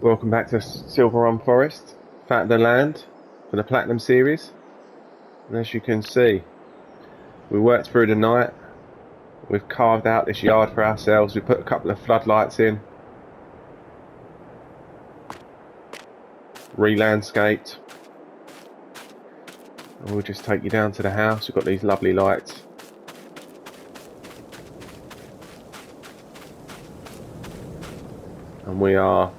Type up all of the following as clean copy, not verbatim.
Welcome back to Silver on Forest, Fat of the Land for the Platinum series. And as you can see, we worked through the night. We've carved out this yard for ourselves. We put a couple of floodlights in, re-landscaped. And we'll just take you down to the house. We've got these lovely lights. And we are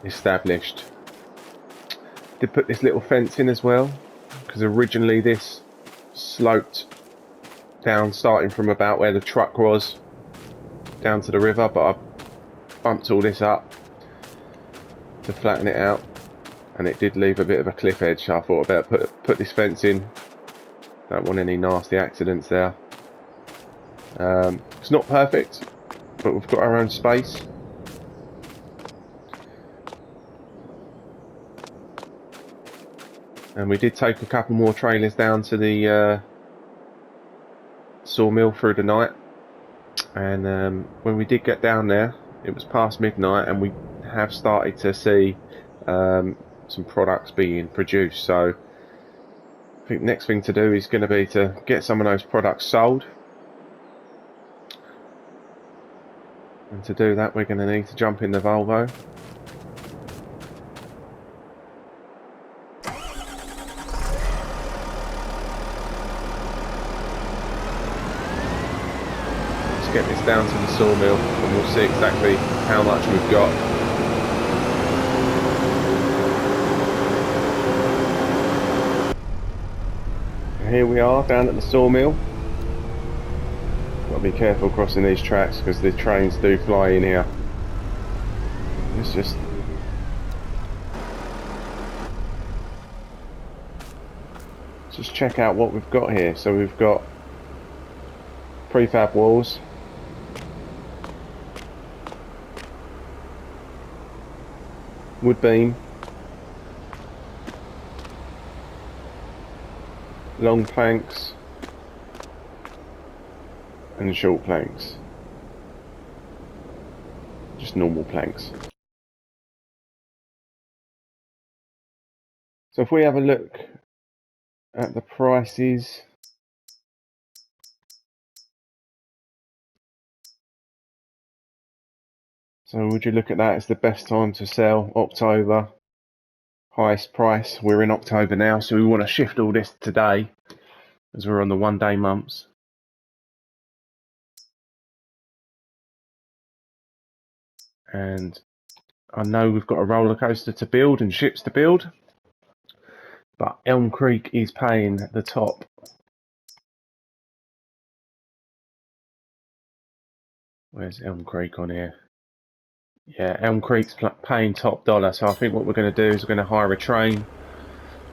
established. Did put this little fence in as well, because originally this sloped down, starting from about where the truck was down to the river, but I bumped all this up to flatten it out, and it did leave a bit of a cliff edge, so I thought I'd better put this fence in. Don't want any nasty accidents there. It's not perfect, but we've got our own space. And we did take a couple more trailers down to the sawmill through the night. And when we did get down there, it was past midnight, and we have started to see some products being produced. So I think the next thing to do is going to be to get some of those products sold. And to do that, we're going to need to jump in the Volvo. Get this down to the sawmill and we'll see exactly how much we've got. Here we are down at the sawmill. Got to be careful crossing these tracks because the trains do fly in here. Let's just check out what we've got here. So we've got prefab walls, wood beam, long planks and short planks, just normal planks. So if we have a look at the prices, so would you look at that as the best time to sell? October, highest price. We're in October now, so we want to shift all this today as we're on the 1 day months. And I know we've got a roller coaster to build and ships to build, but Elm Creek is paying the top. Where's Elm Creek on here? Yeah, Elm Creek's paying top dollar, so I think what we're going to do is we're going to hire a train,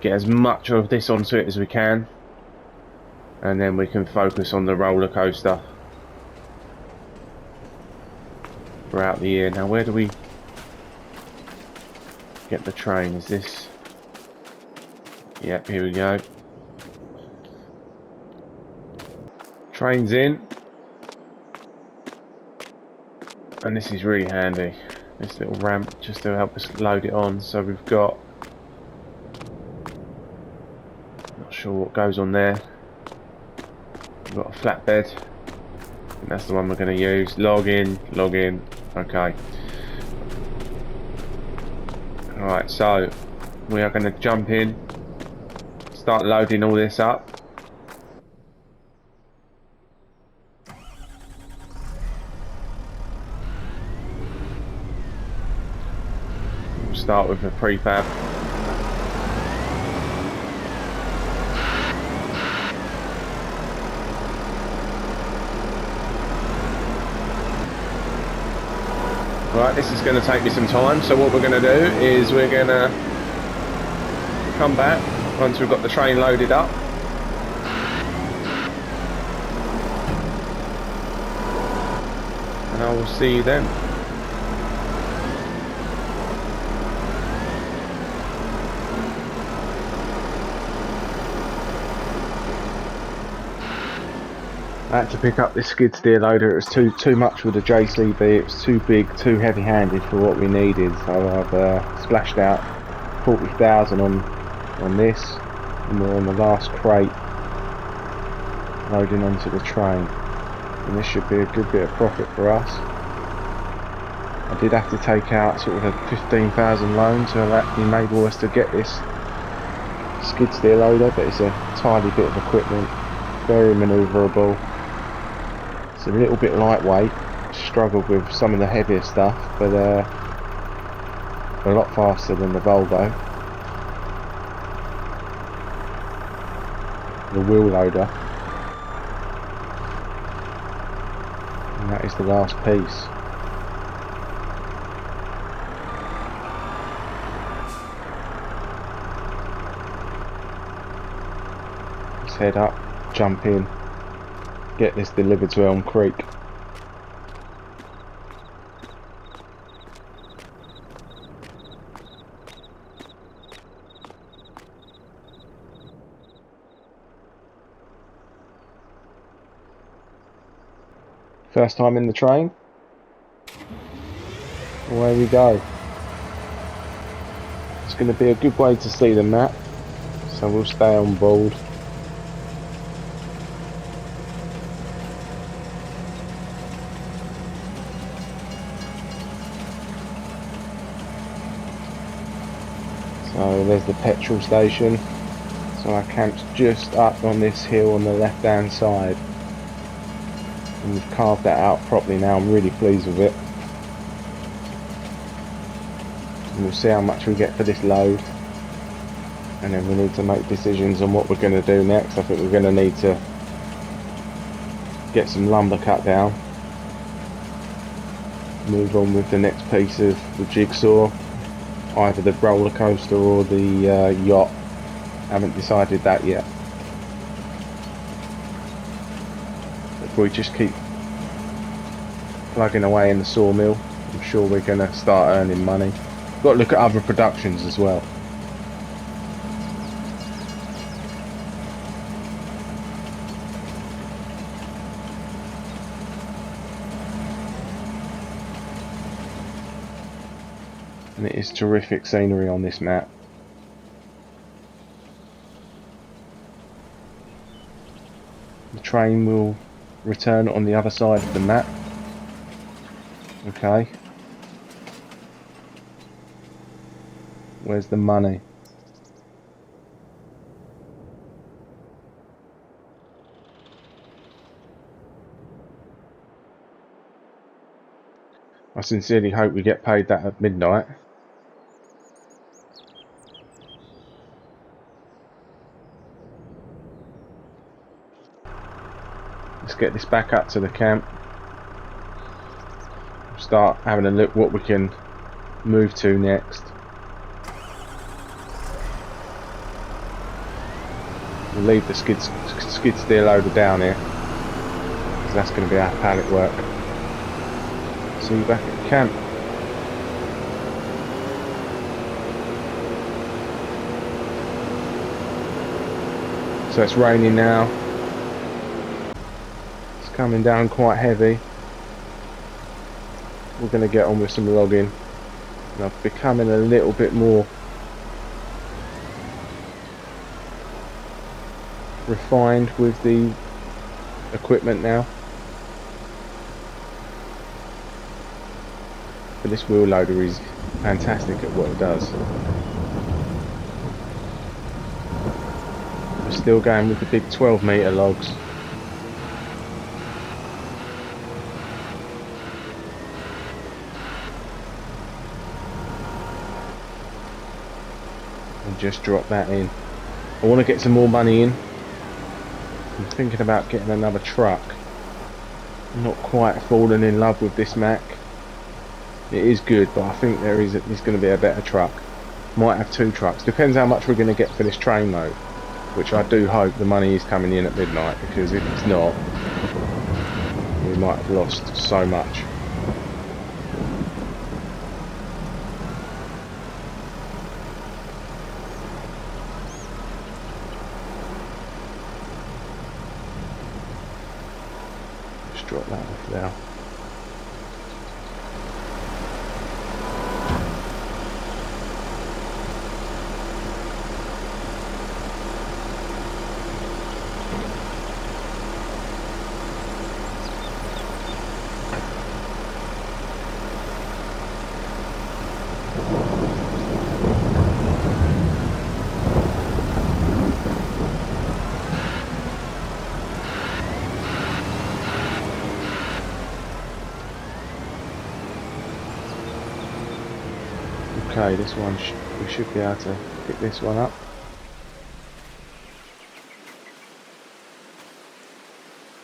get as much of this onto it as we can, and then we can focus on the roller coaster throughout the year. Now, where do we get the train? Is this? Yep, here we go. Train's in. And this is really handy, this little ramp, just to help us load it on. So we've got, not sure what goes on there, we've got a flatbed, and that's the one we're going to use. Log in, okay. Alright, so we are going to jump in, start loading all this up. Start with the prefab. Right, this is going to take me some time, so what we're going to do is we're going to come back once we've got the train loaded up. And I will see you then. I had to pick up this skid steer loader. It was too much with the JCB. It was too big, too heavy-handed for what we needed. So I've splashed out 40,000 on this, and we're on the last crate loading onto the train. And this should be a good bit of profit for us. I did have to take out sort of a 15,000 loan to enable us to get this skid steer loader, but it's a tiny bit of equipment, very manoeuvrable. It's a little bit lightweight, struggled with some of the heavier stuff, but a lot faster than the Volvo. The wheel loader. And that is the last piece. Let's head up, jump in, get this delivered to Elm Creek. First time in the train. Away we go. It's going to be a good way to see the map, so we'll stay on board. So there's the petrol station. So our camp's just up on this hill on the left hand side. And we've carved that out properly now. I'm really pleased with it. And we'll see how much we get for this load. And then we need to make decisions on what we're going to do next. I think we're going to need to get some lumber cut down. Move on with the next piece of the jigsaw. Either the roller coaster or the yacht. Haven't decided that yet. If we just keep plugging away in the sawmill, I'm sure we're going to start earning money. Got to look at other productions as well. And it is terrific scenery on this map. The train will return on the other side of the map. Okay. Where's the money? I sincerely hope we get paid that at midnight. Let's get this back up to the camp. Start having a look what we can move to next. We'll leave the skid steer loader down here, because that's going to be our pallet work. See you back at the camp. So it's raining now. It's coming down quite heavy. We're going to get on with some logging. And I'm becoming a little bit more refined with the equipment now. But this wheel loader is fantastic at what it does. We're still going with the big 12-metre logs. And just drop that in. I want to get some more money in. I'm thinking about getting another truck. I'm not quite falling in love with this Mac. It is good, but I think there's going to be a better truck. Might have two trucks. Depends how much we're going to get for this train load, which I do hope the money is coming in at midnight, because if it's not, we might have lost so much. drop that off there. Okay, this one we should be able to pick this one up.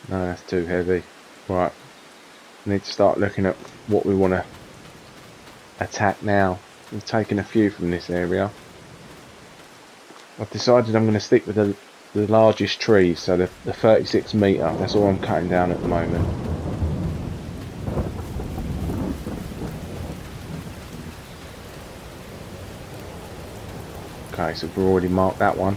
No, that's too heavy. Right, we need to start looking at what we want to attack now. We've taken a few from this area. I've decided I'm going to stick with the largest trees, so the 36 metre, that's all I'm cutting down at the moment. Okay, so we've already marked that one.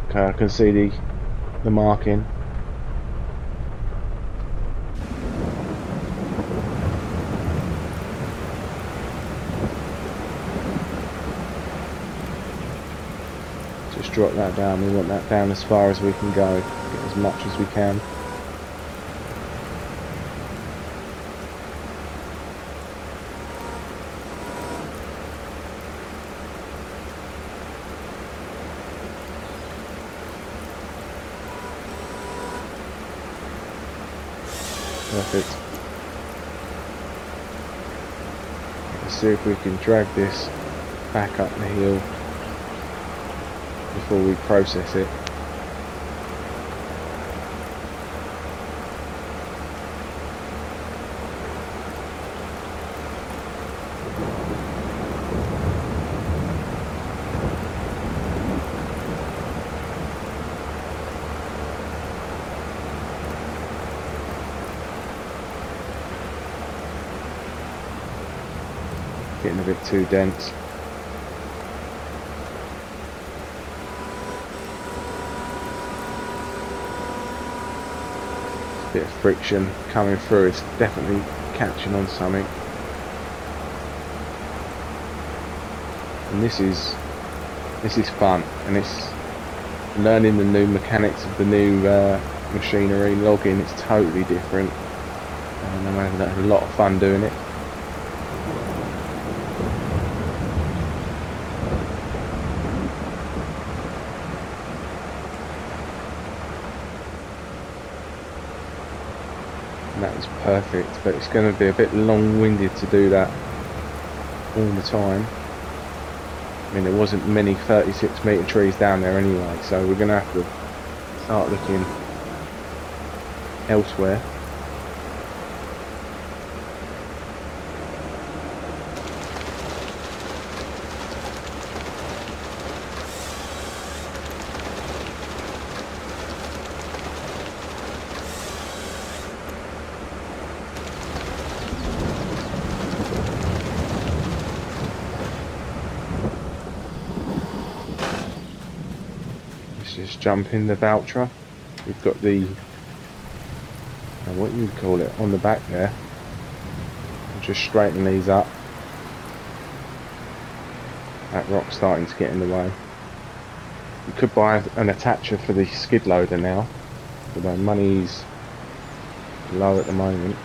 Okay, I can see the marking. Just drop that down. We want that down as far as we can go. Get as much as we can. Perfect. Let's see if we can drag this back up the hill before we process it. Getting a bit too dense. Bit of friction coming through. It's definitely catching on something. And this is fun, and it's learning the new mechanics of the new machinery. Logging, it's totally different, and I'm having a lot of fun doing it. And that is perfect, but it's going to be a bit long-winded to do that all the time. I mean, there wasn't many 36 metre trees down there anyway, so we're going to have to start looking elsewhere. Just jump in the voucher. We've got the what you would call it on the back there. I'll just straighten these up. That rock's starting to get in the way. You could buy an attacher for the skid loader now, although money's low at the moment.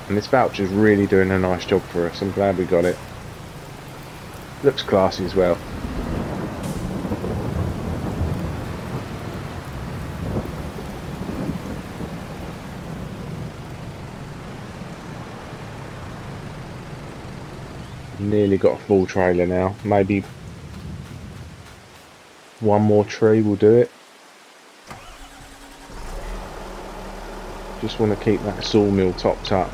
And this voucher's really doing a nice job for us. I'm glad we got it. Looks classy as well. Nearly got a full trailer now. Maybe one more tree will do it. Just want to keep that sawmill topped up.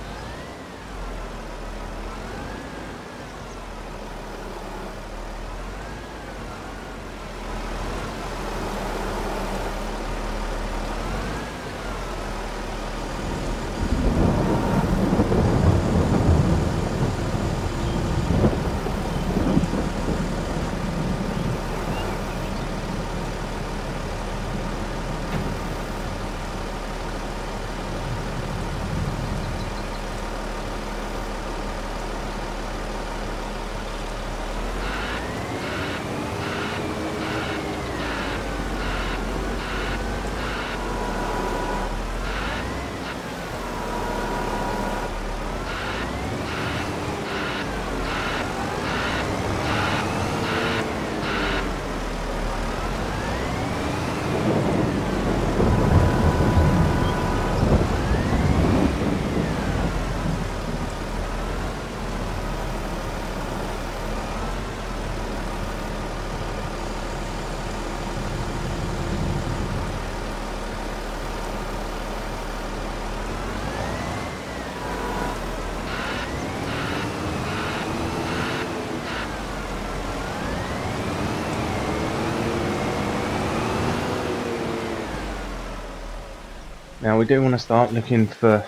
Now we do want to start looking for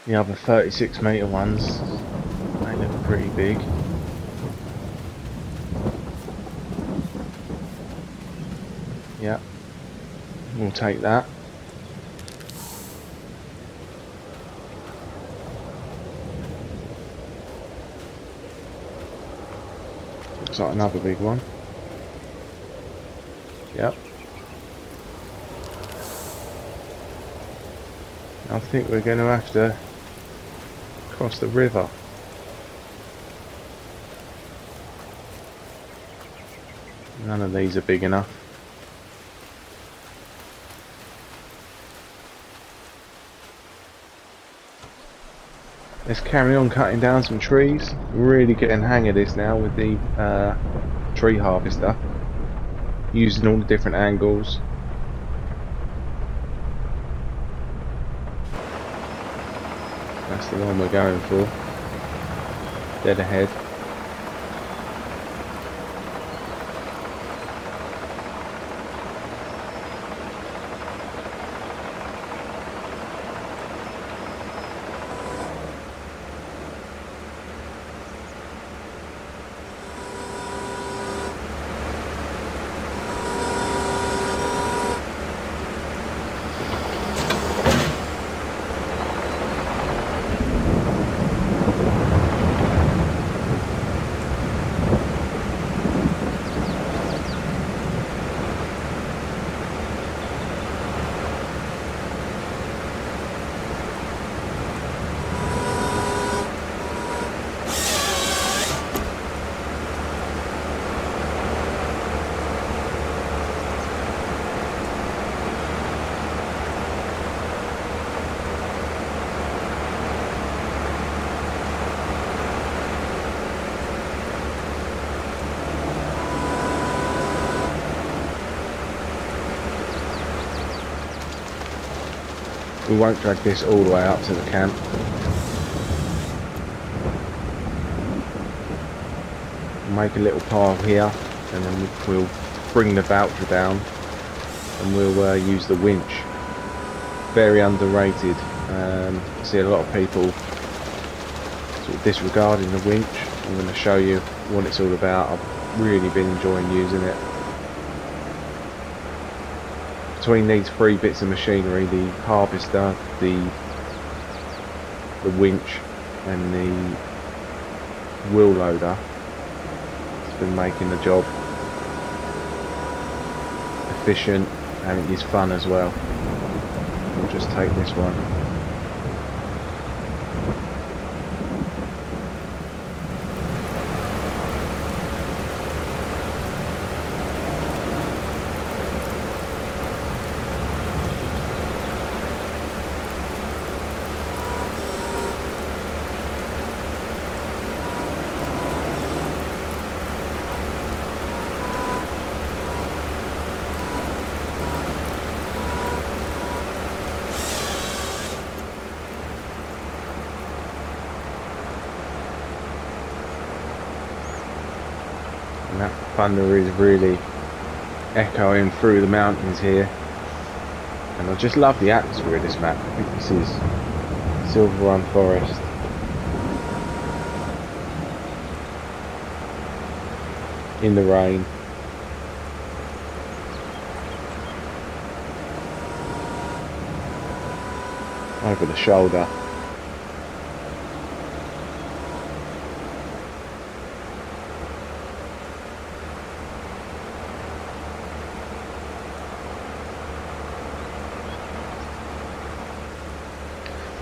the other 36-metre ones. They look pretty big. Yep, we'll take that. Looks like another big one. Yep. I think we're going to have to cross the river. None of these are big enough. Let's carry on cutting down some trees. Really getting the hang of this now with the tree harvester. Using all the different angles. That's the one we're going for. Dead ahead. We won't drag this all the way up to the camp. We'll make a little pile here and then we'll bring the voucher down and we'll use the winch. Very underrated. I see a lot of people sort of disregarding the winch. I'm going to show you what it's all about. I've really been enjoying using it. Between these three bits of machinery, the harvester, the winch and the wheel loader, it's been making the job efficient and it is fun as well. We'll just take this one. And that thunder is really echoing through the mountains here. And I just love the atmosphere of this map. I think this is Silver Run Forest. In the rain. Over the shoulder.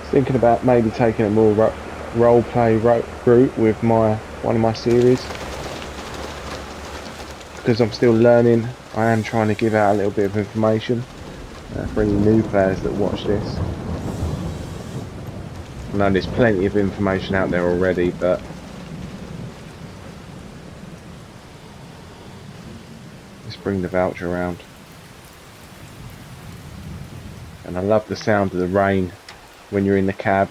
Thinking about maybe taking a more role play route with one of my series, because I'm still learning. I am trying to give out a little bit of information for any new players that watch this. I know there's plenty of information out there already, but let's bring the voucher around. And I love the sound of the rain when you're in the cab.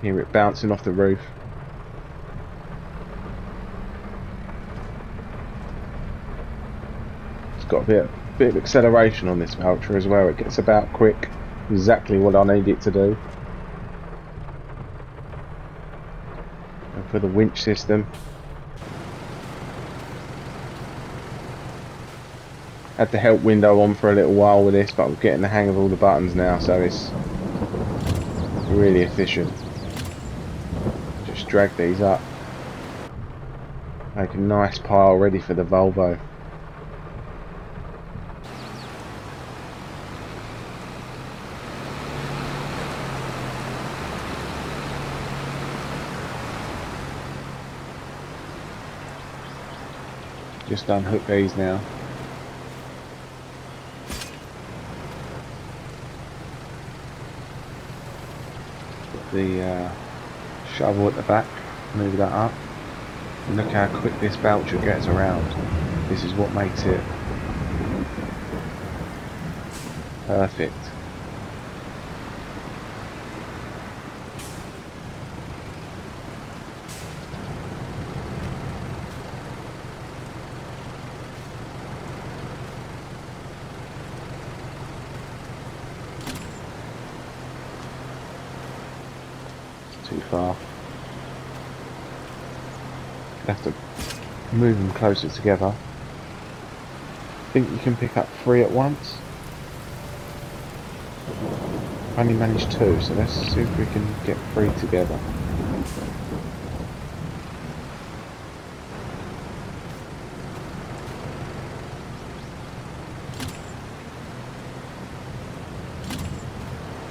Hear it bouncing off the roof. It's got a bit of acceleration on this voucher as well. It gets about quick, exactly what I need it to do. And for the winch system, had the help window on for a little while with this, but I'm getting the hang of all the buttons now, so it's really efficient. Just drag these up, make a nice pile ready for the Volvo. Just unhook these now. Put the shovel at the back, move that up. And look how quick this voucher gets around. This is what makes it perfect. Too far. Have to move them closer together. I think you can pick up 3 at once. I only managed 2, so let's see if we can get 3 together.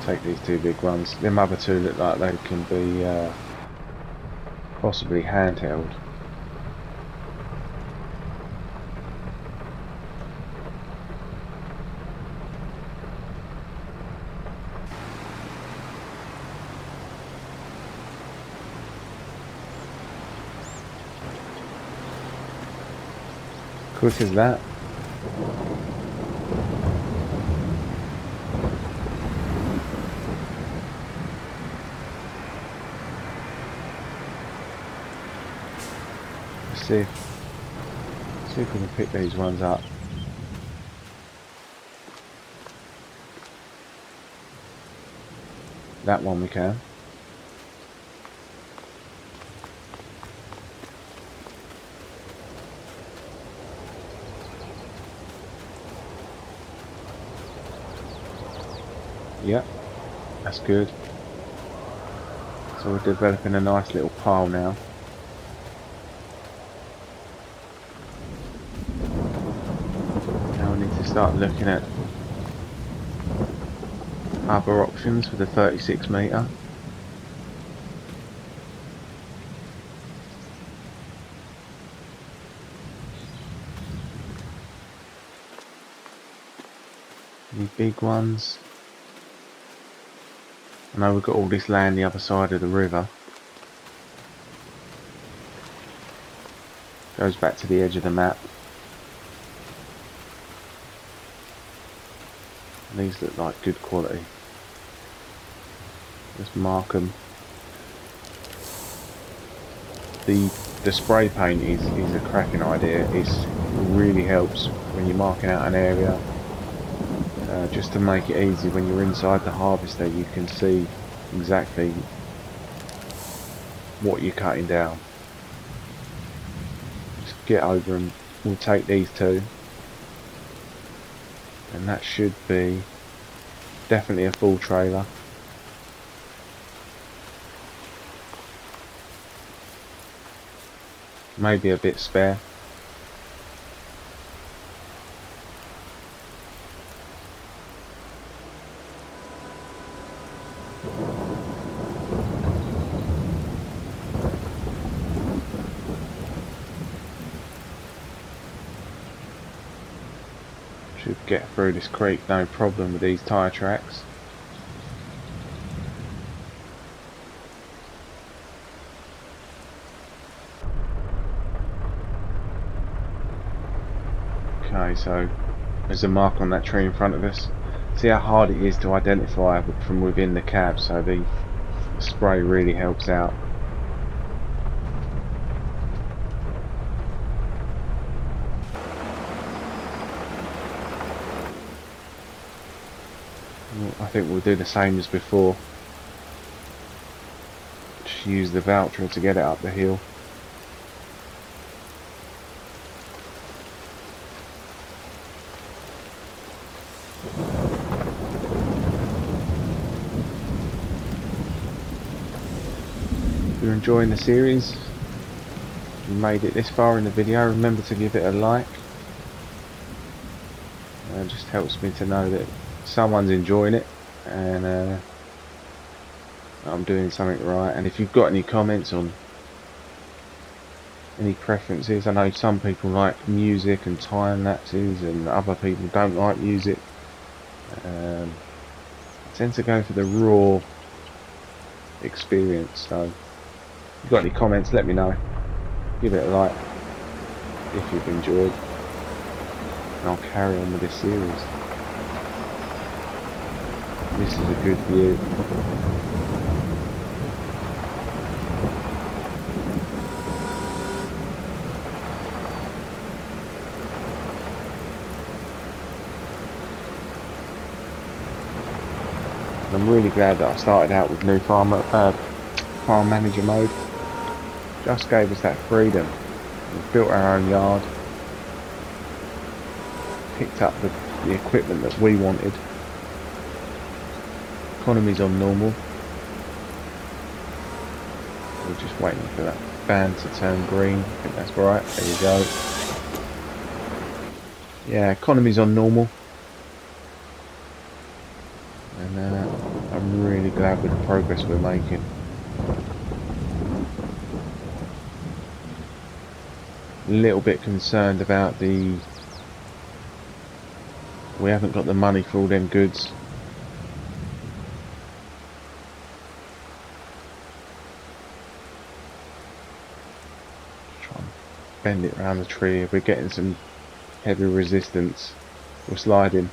Take these 2 big ones. Them other 2 look like they can be possibly handheld. Quick as that. See if we can pick these ones up. That one we can. Yep, that's good. So we're developing a nice little pile now. Start looking at other options for the 36 metre. Any big ones? I know we've got all this land the other side of the river. Goes back to the edge of the map. These look like good quality. Let's mark them. the spray paint is a cracking idea. It really helps when you're marking out an area, just to make it easy when you're inside the harvester. You can see exactly what you're cutting down. Just get over and we'll take these two, and that should be definitely a full trailer. Maybe a bit spare. Should get through this creek no problem with these tyre tracks. Okay, so there's a mark on that tree in front of us. See how hard it is to identify from within the cab, so the spray really helps out. I think we'll do the same as before. Just use the voucher to get it up the hill. If you're enjoying the series, you made it this far in the video, remember to give it a like. It just helps me to know that someone's enjoying it and I'm doing something right. And if you've got any comments on any preferences, I know some people like music and time lapses and other people don't like music. I tend to go for the raw experience, so if you've got any comments, let me know. Give it a like if you've enjoyed, and I'll carry on with this series. This is a good view. I'm really glad that I started out with new farm manager mode. Just gave us that freedom. We've built our own yard, picked up the equipment that we wanted. Economy's on normal. We're just waiting for that band to turn green. I think that's right. There you go. Yeah, economy's on normal. And I'm really glad with the progress we're making. A little bit concerned about we haven't got the money for all them goods. Try and bend it around the tree. If we're getting some heavy resistance, we're sliding.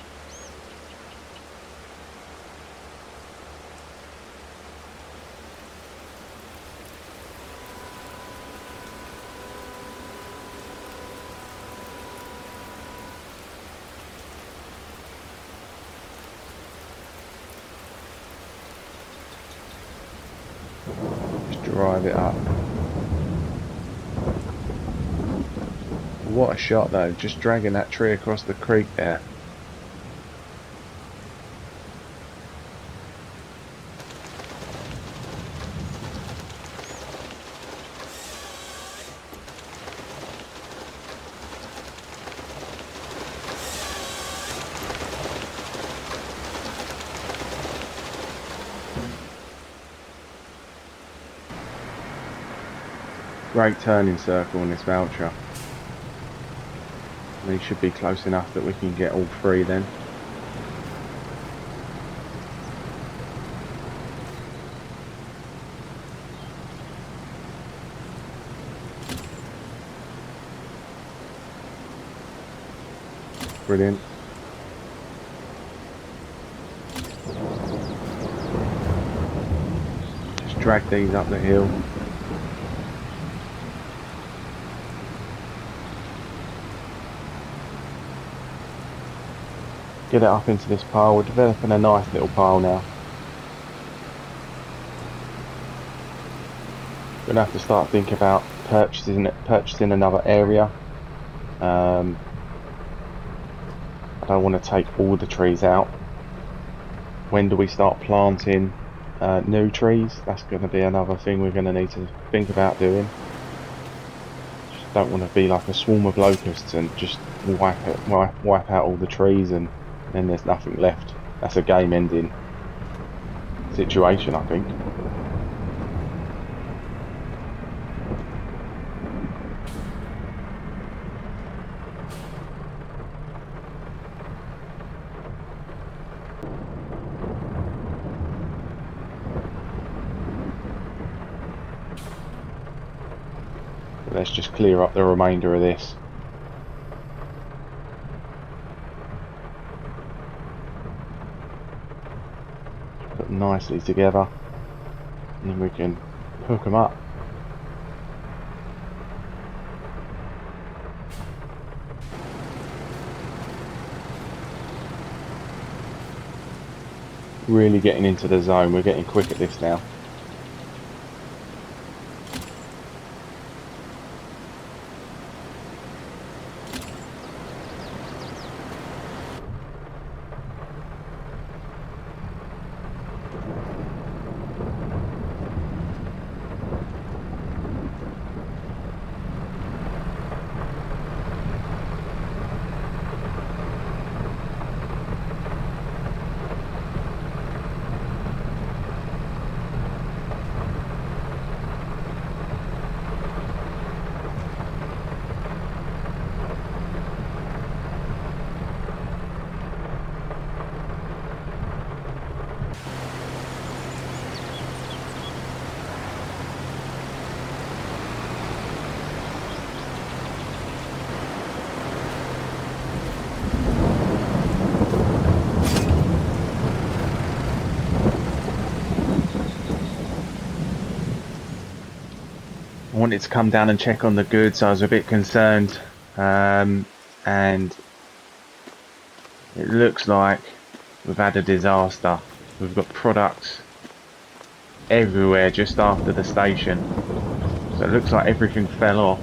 Drive it up. What a shot though, just dragging that tree across the creek there. Great turning circle on this voucher. We should be close enough that we can get all three then. Brilliant. Just drag these up the hill. get it up into this pile. We're developing a nice little pile now. We're gonna have to start thinking about purchasing another area. I don't want to take all the trees out. When do we start planting new trees? That's going to be another thing we're going to need to think about doing. Just don't want to be like a swarm of locusts and just wipe out all the trees and then there's nothing left. That's a game ending situation, I think. Let's just clear up the remainder of this. Put them nicely together and then we can hook them up. Really getting into the zone, we're getting quick at this now. I wanted to come down and check on the goods. I was a bit concerned, and it looks like we've had a disaster. We've got products everywhere just after the station, so it looks like everything fell off,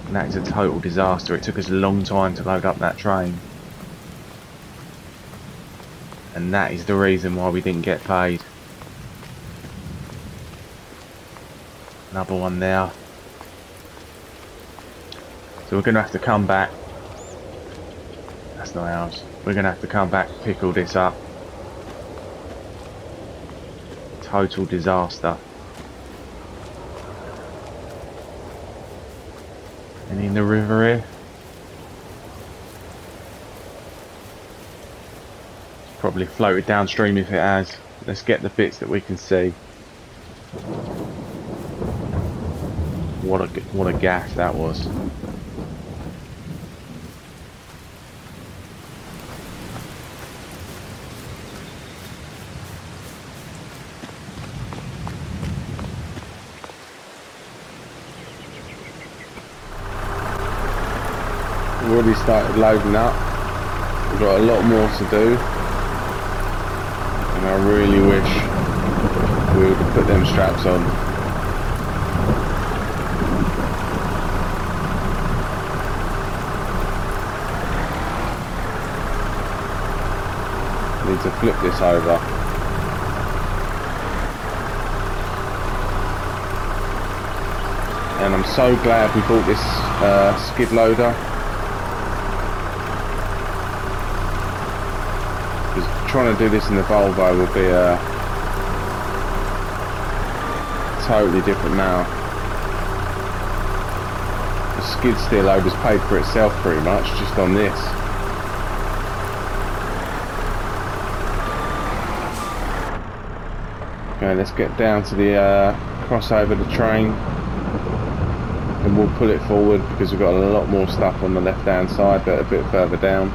and that is a total disaster. It took us a long time to load up that train, and that is the reason why we didn't get paid. Another one there. So we're going to have to come back. That's not ours. We're going to have to come back, pick all this up. Total disaster. Any in the river here? It's probably floated downstream if it has. Let's get the bits that we can see. What a gas that was. We've already started loading up. We've got a lot more to do. And I really wish we would have put them straps on. Need to flip this over. And I'm so glad we bought this skid loader, because trying to do this in the Volvo would be a totally different now. The skid steer loader's paid for itself pretty much just on this. Okay, let's get down to the crossover the train, and we'll pull it forward because we've got a lot more stuff on the left hand side, but a bit further down.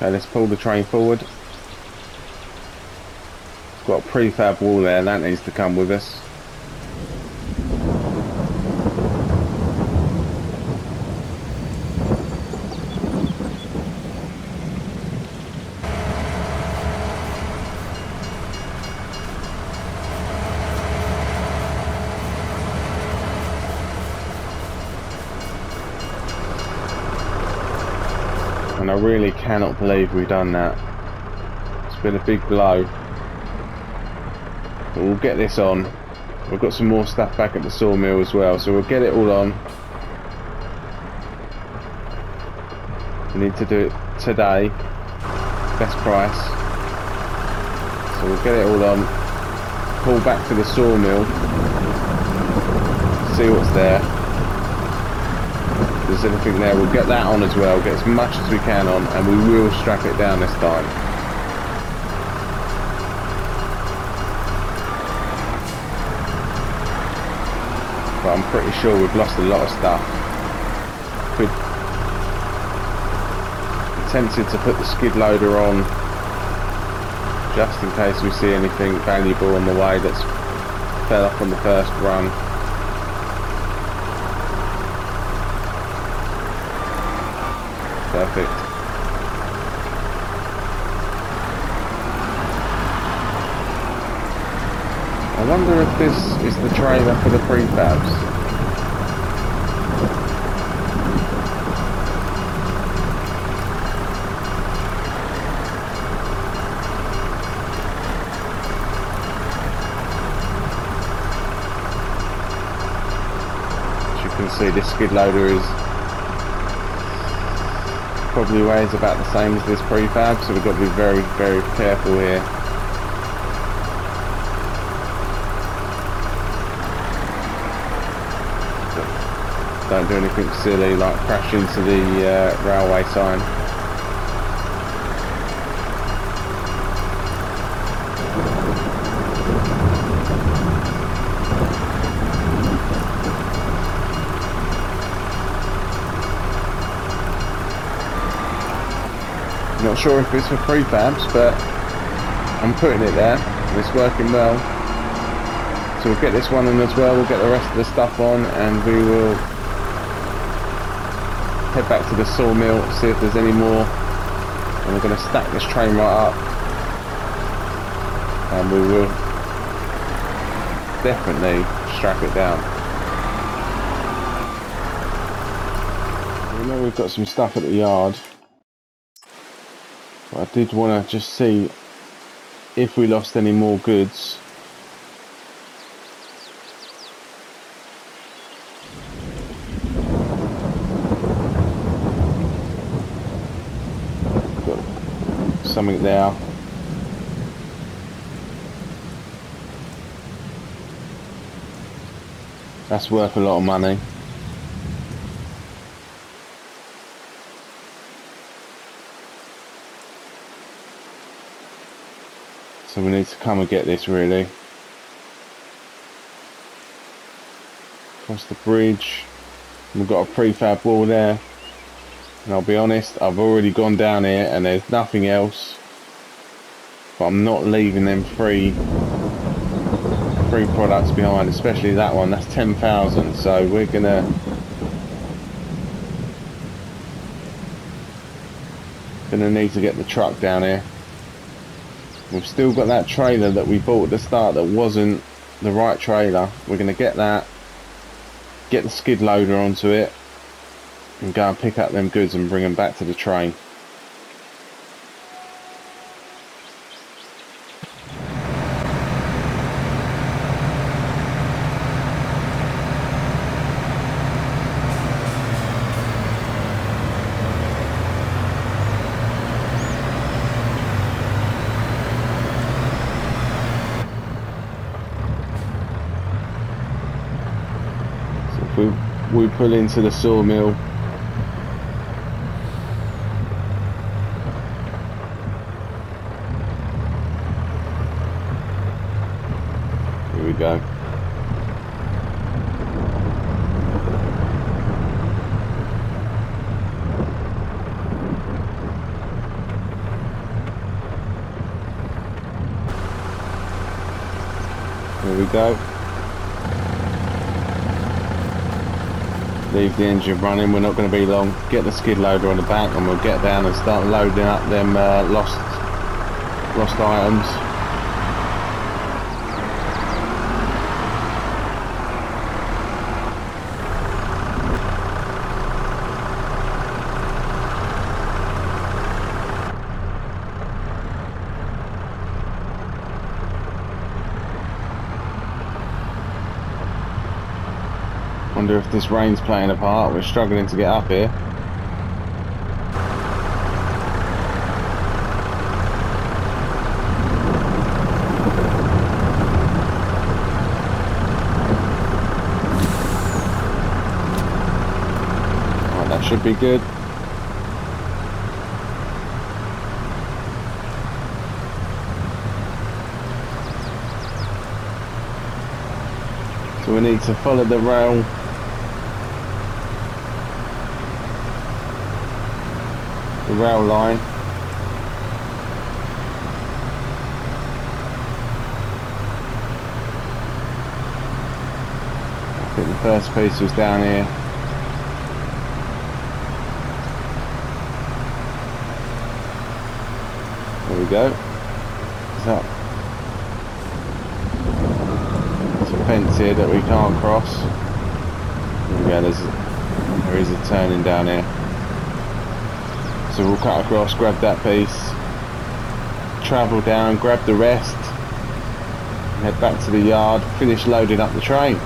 Okay, let's pull the train forward. Got a prefab wall there, that needs to come with us. And I really cannot believe we've done that. It's been a big blow. But we'll get this on. We've got some more stuff back at the sawmill as well, so we'll get it all on. We need to do it today. Best price. So we'll get it all on. Pull back to the sawmill. See what's there. If there's anything there, we'll get that on as well. Get as much as we can on, and we will strap it down this time. But I'm pretty sure we've lost a lot of stuff. Could be tempted to put the skid loader on just in case we see anything valuable on the way that's fell off on the first run. Perfect. I wonder if this is the trailer for the prefabs. As you can see, this skid loader is probably weighs about the same as this prefab, so we've got to be very, very careful here. Don't do anything silly like crash into the railway sign. Not sure if it's for prefabs, but I'm putting it there and it's working well. So we'll get this one on as well, we'll get the rest of the stuff on, and we will head back to the sawmill, see if there's any more, and we're going to stack this train right up, and we will definitely strap it down. We know we've got some stuff at the yard, but I did want to just see if we lost any more goods. Something there. That's worth a lot of money. So we need to come and get this really. Across the bridge. We've got a prefab wall there. And I'll be honest, I've already gone down here and there's nothing else. But I'm not leaving them free products behind, especially that one. That's 10,000. So we're gonna need to get the truck down here. We've still got that trailer that we bought at the start that wasn't the right trailer. We're gonna get that, get the skid loader onto it, and go and pick up them goods and bring them back to the train. So if we pull into the sawmill, here we go. Here we go. Leave the engine running, we're not going to be long. Get the skid loader on the back and we'll get down and start loading up them lost items. Wonder if this rain's playing a part. We're struggling to get up here. Right, that should be good. So we need to follow the rail. The rail line. I think the first piece was down here. There we go. So, there's a fence here that we can't cross. There we go, there is a turning down here. So we'll cut across, grab that piece, travel down, grab the rest, head back to the yard, finish loading up the train.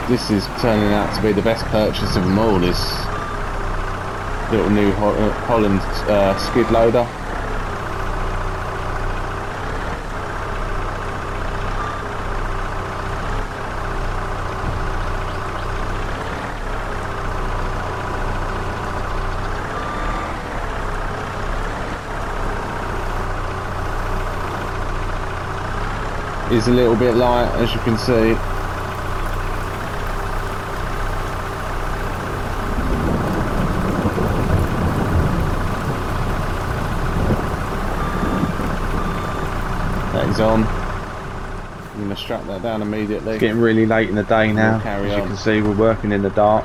This is turning out to be the best purchase of them all. This little New Holland skid loader. Is a little bit light, as you can see. On. I'm going to strap that down immediately. It's getting really late in the day now. As you can see, we're working in the dark.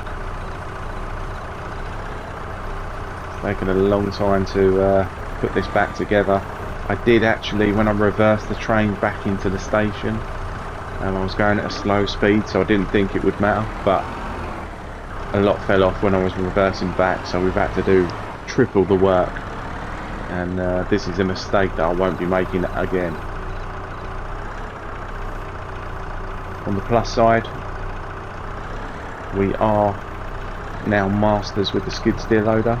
It's taken a long time to put this back together. I did actually, when I reversed the train back into the station, I was going at a slow speed, so I didn't think it would matter, but a lot fell off when I was reversing back, so we've had to do triple the work, and this is a mistake that I won't be making again. On the plus side, we are now masters with the skid steer loader.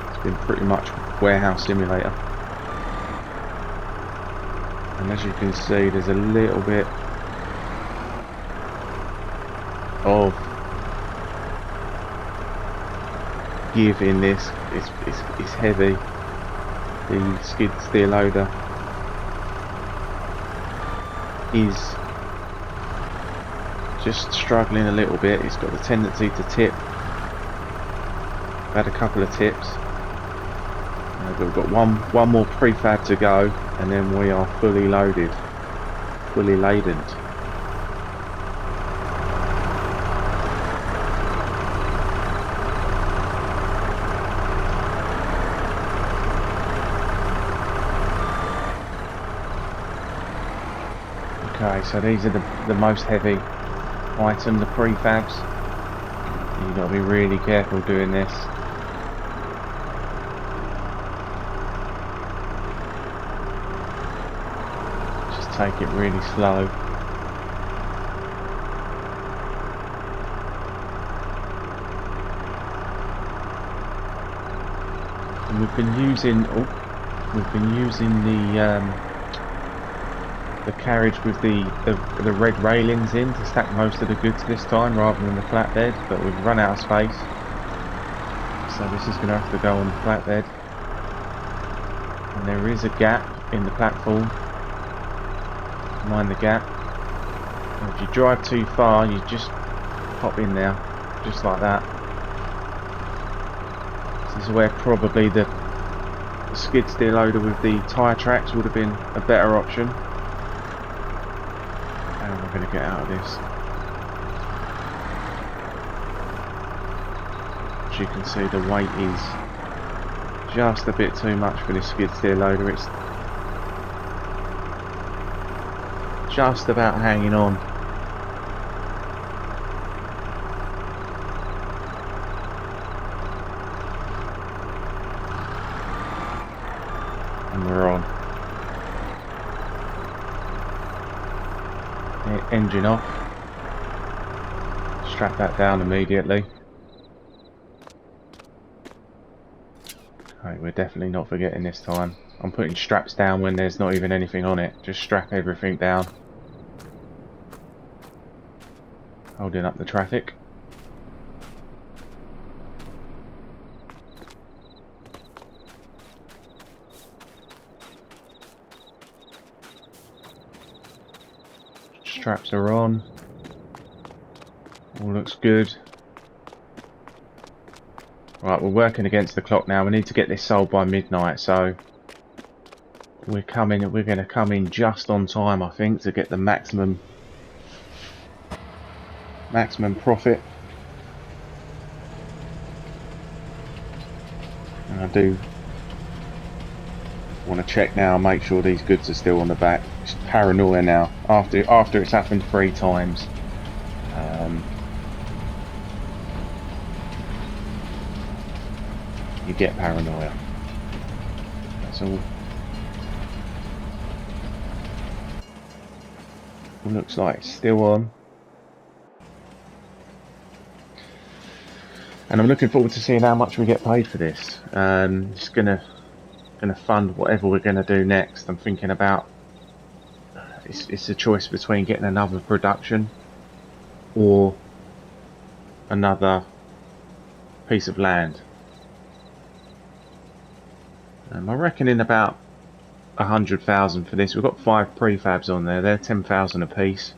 It's been pretty much warehouse simulator. And as you can see, there's a little bit of give in this. It's heavy. The skid steer loader is just struggling a little bit. It's got the tendency to tip. I've had a couple of tips. We've got one more prefab to go, and then we are fully loaded, fully laden. Okay, so these are the most heavy item, the prefabs. You've got to be really careful doing this. Just take it really slow. we've been using the carriage with the red railings in to stack most of the goods this time rather than the flatbed, but we've run out of space, so this is going to have to go on the flatbed. And there is a gap in the platform. Mind the gap. And if you drive too far, you just pop in there, just like that. This is where probably the skid steer loader with the tyre tracks would have been a better option. And we're going to get out of this. As you can see, the weight is just a bit too much for this skid steer loader. It's just about hanging on. And we're on. Engine off. Strap that down immediately. Okay, we're definitely not forgetting this time. I'm putting straps down when there's not even anything on it. Just strap everything down. Holding up the traffic. Straps are on. All looks good. Right, we're working against the clock now. We need to get this sold by midnight, so we're going to come in just on time, I think, to get the maximum profit. And I do want to check now and make sure these goods are still on the back. It's paranoia now after it's happened 3 times. You get paranoia. That's all. It looks like it's still on. And I'm looking forward to seeing how much we get paid for this. It's gonna fund whatever we're gonna do next. I'm thinking about it's a choice between getting another production or another piece of land. I reckon in about 100,000 for this. We've got 5 prefabs on there. They're 10,000 a piece.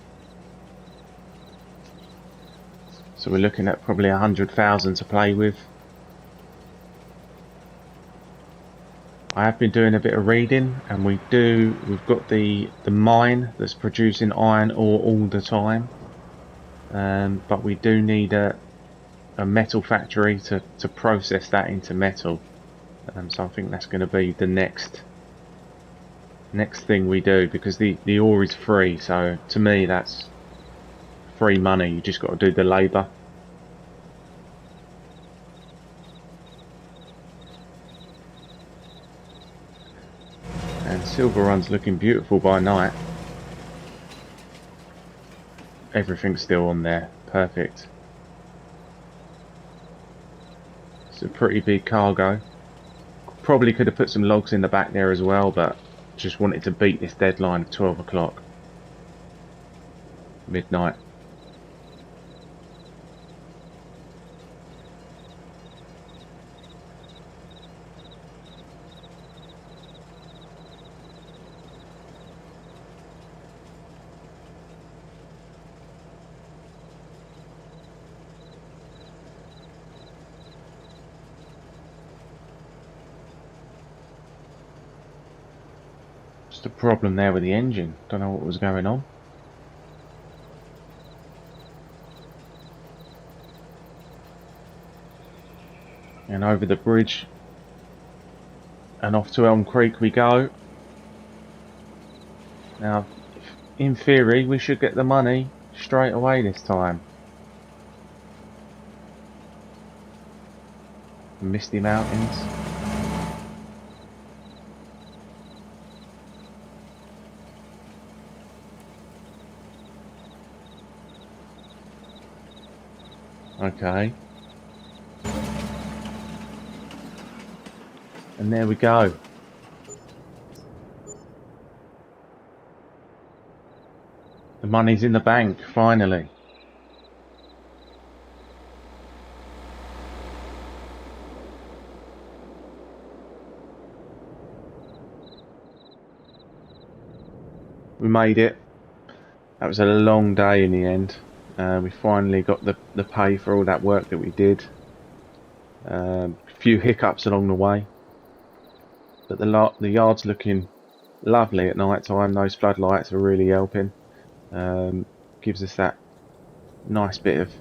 So we're looking at probably 100,000 to play with. I have been doing a bit of reading, and we've got the mine that's producing iron ore all the time. But we do need a metal factory to process that into metal. So I think that's going to be the next thing we do, because the ore is free. So to me, that's free money. You just got to do the labour. And Silver Run's looking beautiful by night. Everything's still on there. Perfect. It's a pretty big cargo. Probably could have put some logs in the back there as well, but just wanted to beat this deadline of 12 o'clock. Midnight. Just a problem there with the engine. Don't know what was going on. And over the bridge and off to Elm Creek we go. Now, in theory, we should get the money straight away this time. Misty Mountains. Okay. And there we go. The money's in the bank, finally. We made it. That was a long day in the end. We finally got the pay for all that work that we did. A few hiccups along the way. But the yard's looking lovely at night time. Those floodlights are really helping. Gives us that nice bit of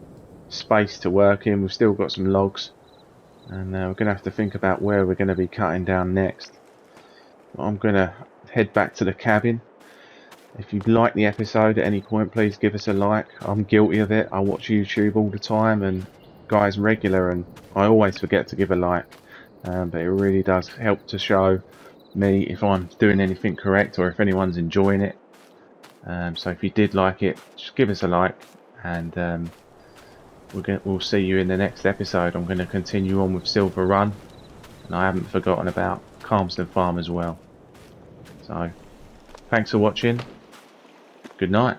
space to work in. We've still got some logs. And we're going to have to think about where we're going to be cutting down next. I'm going to head back to the cabin. If you've liked the episode at any point, please give us a like. I'm guilty of it. I watch YouTube all the time, and guys regular, and I always forget to give a like. But it really does help to show me if I'm doing anything correct or if anyone's enjoying it. So if you did like it, just give us a like, and we'll see you in the next episode. I'm going to continue on with Silver Run, and I haven't forgotten about Calmston Farm as well. So thanks for watching. Good night.